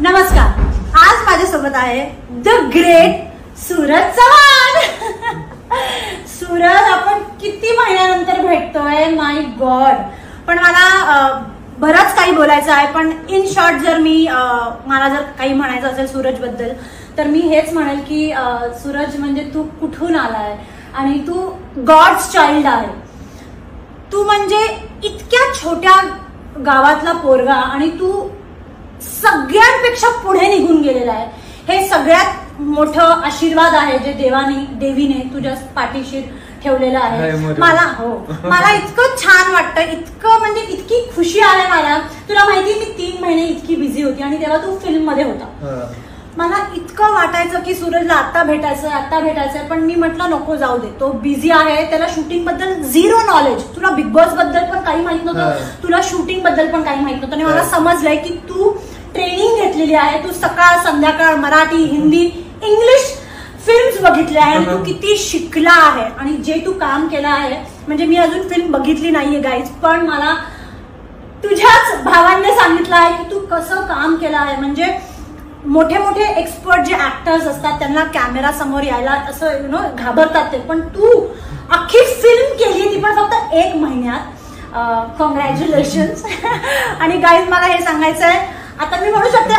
नमस्कार, आज माझ्यासोबत आहे द ग्रेट सूरज चव्हाण। सूरज, आपण किती महिन्यानंतर भेटतोय, माय गॉड। पण मला बरंच काही बोलायचं आहे, पण इन शॉर्ट जर मला जर काही म्हणायचं असेल सूरज बद्दल तर मी हेच म्हणेल की सूरज म्हणजे तू कुठून आलाय आणि तू गॉड्स चाइल्ड आहे। तू म्हणजे इतक्या छोट्या गावातला पोरगा आणि तू सगळ्यांपेक्षा पुढे निघून गेलेला आहे। हे सगळ्यात मोठं आशीर्वाद आहे जे देवीने तुझ्या पाठीशी ठेवलेलं आहे। मला इतकं छान वाटतं, इतकं म्हणजे इतकी खुशी आहे मला। तुला माहिती, मी 3 महिने इतकी बिझी होती आणि तेव्हा तू फिल्म मध्ये होता। मला इतकं वाटायचं की सूरजला आता भेटायचंय, पण मी म्हटलं नको, जाऊ दे, तो बिझी आहे, त्याला शूटिंग बद्दल झिरो नॉलेज। तुला बिग बॉस बद्दल पण काही माहित नव्हतं, तुला शूटिंग बद्दल पण काही माहित नव्हतं आणि मला समजलंय की तू ट्रेनिंग घेतलेली आहे। तू सकाळ संध्याकाळ मराठी, हिंदी, इंग्लिश फिल्म्स बघितल्या आहे, तू किती शिकला आहे आणि जे तू काम केलं आहे, म्हणजे मी अजून फिल्म बघितली नाहीये गाईज, पण मला तुझ्याच भावांनी सांगितलं आहे की तू कसं काम केलं आहे। म्हणजे मोठे मोठे एक्सपर्ट जे ऍक्टर्स असतात त्यांना कॅमेरा समोर यायला असं घाबरतात ते, पण तू अख्खी फिल्म केली, ती पण फक्त 1 महिन्यात। कॉंग्रॅच्युलेशन्स। आणि गाईज, मला हे सांगायचं आहे, आता मी म्हणू शकते